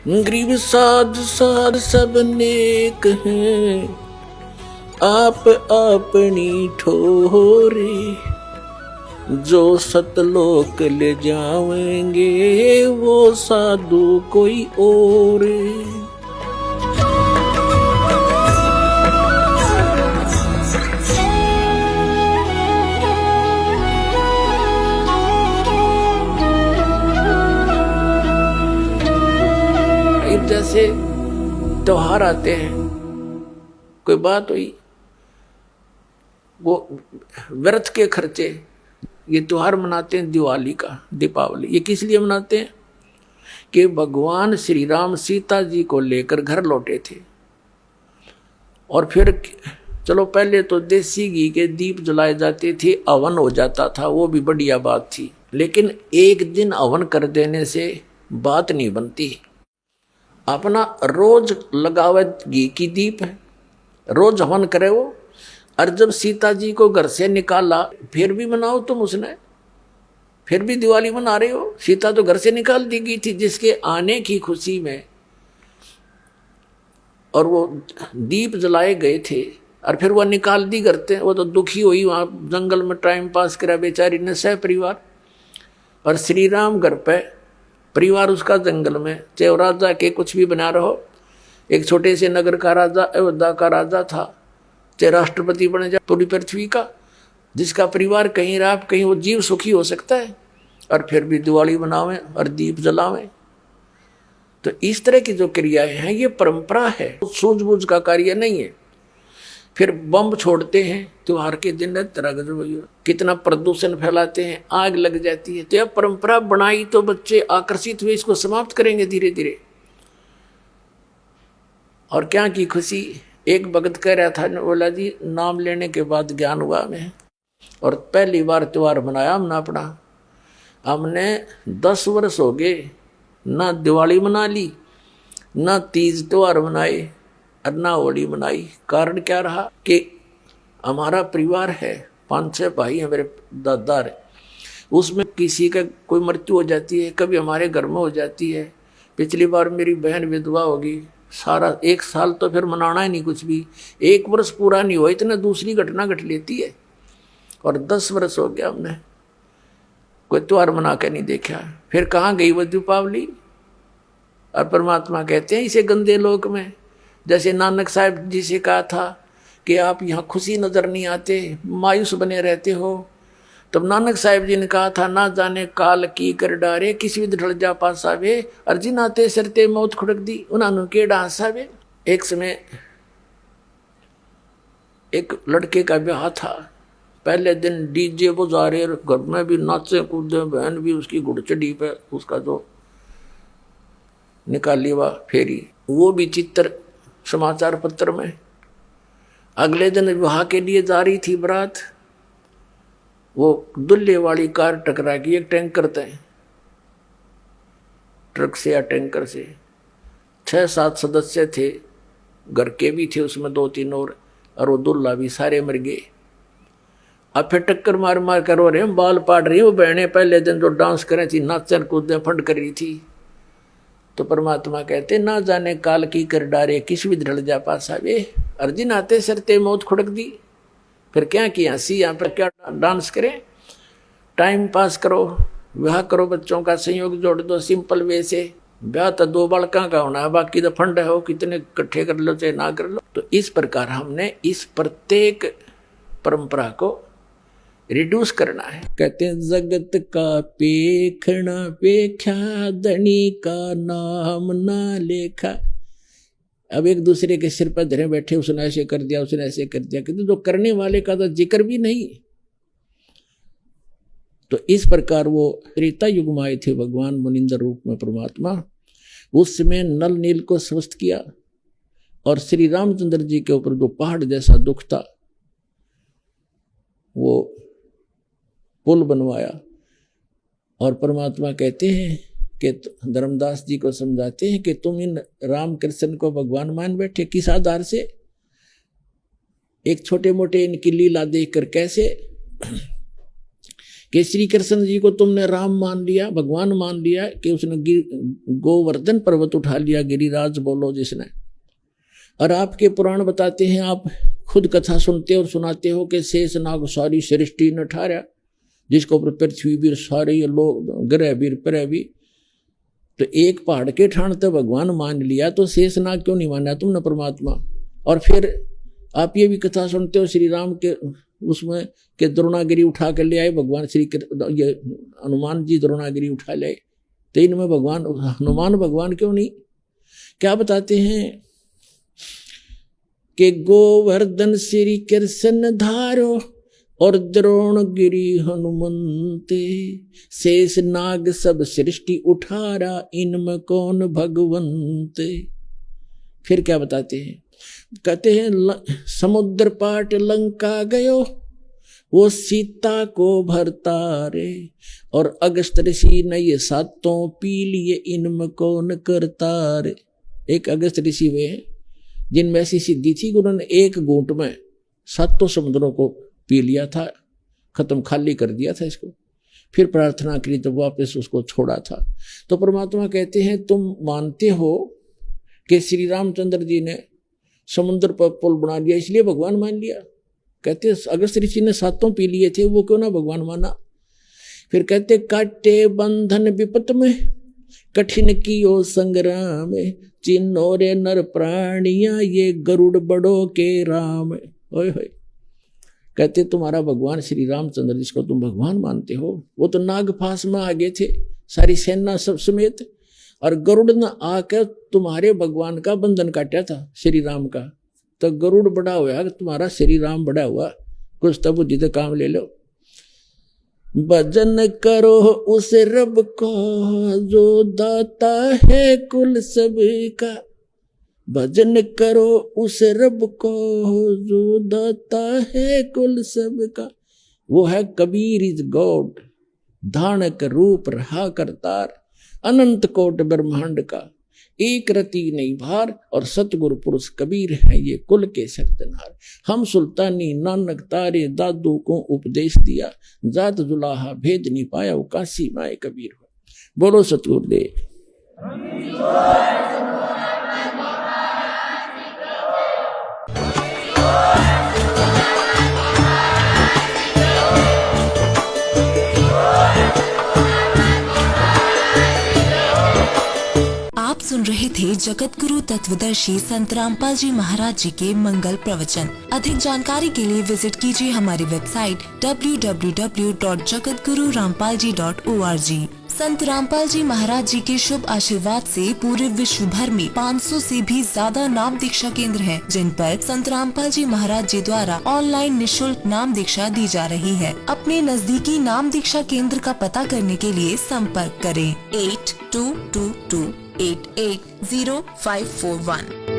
गरीब साध साध सब नेक हैं, आप अपनी ठोरे, जो सतलोक ले जाएंगे वो साधु कोई और। जैसे त्योहार आते हैं, कोई बात हुई, वो व्रत के खर्चे, ये त्योहार मनाते हैं दिवाली का, दीपावली, ये किस लिए मनाते हैं कि भगवान श्री राम सीता जी को लेकर घर लौटे थे। और फिर चलो पहले तो देसी घी के दीप जलाए जाते थे, हवन हो जाता था, वो भी बढ़िया बात थी, लेकिन एक दिन हवन कर देने से बात नहीं बनती। अपना रोज लगावे घी की दीप है, रोज हवन करे वो। और जब सीता जी को घर से निकाला, फिर भी मनाओ तुम उसने, फिर भी दिवाली मना रहे हो। सीता तो घर से निकाल दी गई थी जिसके आने की खुशी में, और वो दीप जलाए गए थे, और फिर वो निकाल दी करते। वो तो दुखी हुई, वहां जंगल में टाइम पास करा बेचारी ने सह परिवार। और श्री राम घर पे, परिवार उसका जंगल में, चाहे राजा के कुछ भी बना रहो, एक छोटे से नगर का राजा, अयोध्या का राजा था, चाहे राष्ट्रपति बने जाए पूरी पृथ्वी का, जिसका परिवार कहीं रहा कहीं वो जीव सुखी हो सकता है, और फिर भी दिवाली मनावें और दीप जलावें। तो इस तरह की जो क्रियाएं हैं ये परंपरा है, सूझबूझ का कार्य नहीं है। फिर बम छोड़ते हैं त्योहार के दिन, तरह कितना प्रदूषण फैलाते हैं, आग लग जाती है। तो यह परंपरा बनाई तो बच्चे आकर्षित हुए, इसको समाप्त करेंगे धीरे धीरे। और क्या की खुशी, एक भगत कह रहा था, बोला जी नाम लेने के बाद ज्ञान हुआ हमें, और पहली बार त्योहार मनाया हमने अपना। हमने 10 वर्ष हो गए ना दिवाली मना ली, ना तीज त्योहार मनाए, और ना होली मनाई। कारण क्या रहा कि हमारा परिवार है, 5-6 भाई हैं, मेरे दादा है, उसमें किसी का कोई मृत्यु हो जाती है, कभी हमारे घर में हो जाती है। पिछली बार मेरी बहन विधवा होगी, सारा 1 साल तो फिर मनाना ही नहीं कुछ भी, 1 वर्ष पूरा नहीं हुआ इतने दूसरी घटना घट लेती है। और 10 वर्ष हो गया हमने कोई त्योहार मना के नहीं देखा। फिर कहाँ गई वो दीपावली। और परमात्मा कहते हैं इसे गंदे लोक में, जैसे नानक साहब जी से कहा था कि आप यहाँ खुशी नजर नहीं आते, मायूस बने रहते हो। तब नानक साहब जी ने कहा था, ना जाने काल की कर डारे, किसी भी ढल जा पासावे, अर्जी नाते सरते मौत खुड़क दी, उन्होंने केड़ा हंसावे। एक समय एक लड़के का ब्याह था, पहले दिन डीजे बजा रहे, घर में भी नाचे कूदे, बहन भी उसकी घुड़चड़ी पे उसका जो निकाली हुआ फेरी, वो भी चित्र समाचार पत्र में। अगले दिन विवाह के लिए जा रही थी बारात, वो दुल्हे वाली कार टकरा गई एक टैंकर से, ट्रक से या टैंकर से। 6-7 सदस्य थे, घर के भी थे उसमें 2-3 और वो दुल्हा भी, सारे मर गए। अब फिर टक्कर मार मार कर रो रहे हैं, बाल पाट रही वो बहनें, पहले दिन जो डांस कर रही थी, नाचन कूदे फंड कर रही थी। तो परमात्मा कहते, ना जाने काल की कर डारे, किस भी ढल जा पासा वे, अर्जुन आते सरते मौत खुड़क दी। फिर क्या किया, सी यहाँ पर क्या डांस करें, टाइम पास करो, ब्याह करो, बच्चों का संयोग जोड़ दो सिंपल वे से। ब्याह तो 2 बालका का होना है, बाकी तो फंड हो, कितने इकट्ठे कर लो चाहे ना कर लो। तो इस प्रकार हमने इस प्रत्येक परंपरा को रिड्यूस करना है। कहते हैं जगत का पेखना पेख्या, धनी का नाम ना लेखा। अब एक दूसरे के सिर पर धरे बैठे, उसने ऐसे कर दिया, उसने ऐसे कर दिया, किंतु जो करने वाले का तो जिक्र भी नहीं। तो इस प्रकार वो त्रेता युग में आए थे भगवान मुनिंदर रूप में परमात्मा। उस समय नल नील को स्वस्थ किया, और श्री रामचंद्र जी के ऊपर जो पहाड़ जैसा दुख था वो पुल बनवाया। और परमात्मा कहते हैं कि धर्मदास जी को समझाते हैं कि तुम इन राम कृष्ण को भगवान मान बैठे, किस आधार से? एक छोटे मोटे इनकी लीला देखकर कैसे कि श्री कृष्ण जी को तुमने राम मान लिया, भगवान मान लिया, कि उसने गोवर्धन पर्वत उठा लिया, गिरिराज बोलो जिसने। और आपके पुराण बताते हैं, आप खुद कथा सुनते और सुनाते हो कि शेष नाग सारी सृष्टि न ठारा, जिसको ऊपर पृथ्वी भी सारे ये लोग ग्रह भी प्रह भी। तो एक पहाड़ के ठाण तो भगवान मान लिया, तो शेष नाग क्यों नहीं माना तुमने परमात्मा? और फिर आप ये भी कथा सुनते हो श्री राम के उसमें कि द्रोणागिरी उठा कर ले आए भगवान ये हनुमान जी द्रोणागिरी उठा ले, तो इनमें भगवान हनुमान भगवान क्यों नहीं? क्या बताते हैं कि गोवर्धन श्री कृष्ण धारो और द्रोणगिरी हनुमंते, शेष नाग सब सृष्टि उठारा, इनमें कौन भगवंते। फिर क्या बताते हैं, कहते हैं समुद्र पाट लंका गयो, वो सीता को भरता रे, और अगस्त ऋषि ने ये सातों पी लिए, इनमें कौन करता रे। एक अगस्त ऋषि वे हैं जिनमें ऐसी सिद्धि थी कि उन्होंने एक घूंट में सातों समुद्रों को पी लिया था, खत्म खाली कर दिया था इसको, फिर प्रार्थना करी तो वापस उसको छोड़ा था। तो परमात्मा कहते हैं तुम मानते हो कि श्री रामचंद्र जी ने समुद्र पर पुल बना लिया इसलिए भगवान मान लिया। कहते अगस्त ऋषि ने सातों पी लिए थे, वो क्यों ना भगवान माना। फिर कहते काटे बंधन विपत में, कठिन कियो संग्राम, चिन्हो रे नर प्राणिया, ये गरुड़ बड़ो के राम। ओए होए, कहते तुम्हारा भगवान श्री रामचंद्र जिसको तुम भगवान मानते हो, वो तो नागफास में आ गए थे सारी सेना सब समेत, और गरुड़ ने आकर तुम्हारे भगवान का बंधन काटा था श्री राम का। तो गरुड़ बड़ा हुआ, तुम्हारा श्री राम बड़ा हुआ, कुछ तब बुद्धि तो काम ले लो। भजन करो उस रब को जो दाता है कुल सबका, भजन करो उस रब को जो दाता है कुल सबका। वो है कबीर इज गॉड, धानक रूप रहा करतार, अनंत कोट ब्रह्मांड का, एक रति नहीं भार, और सतगुरु पुरुष कबीर है ये कुल के सरदनार। हम सुल्तानी नानक तारे दादू को उपदेश दिया, जात जुलाहा भेद नहीं पाया, वो काशी माए कबीर हो। बोलो सतगुरुदेव। सुन रहे थे जगत गुरु तत्वदर्शी संत रामपाल जी महाराज जी के मंगल प्रवचन। अधिक जानकारी के लिए विजिट कीजिए हमारी वेबसाइट www.jagatgururampalji.org। संत रामपाल जी महाराज जी के शुभ आशीर्वाद से पूरे विश्व भर में 500 से भी ज्यादा नाम दीक्षा केंद्र हैं, जिन पर संत रामपाल जी महाराज जी द्वारा ऑनलाइन निशुल्क नाम दीक्षा दी जा रही है। अपने नजदीकी नाम दीक्षा केंद्र का पता करने के लिए संपर्क करें 8222880541।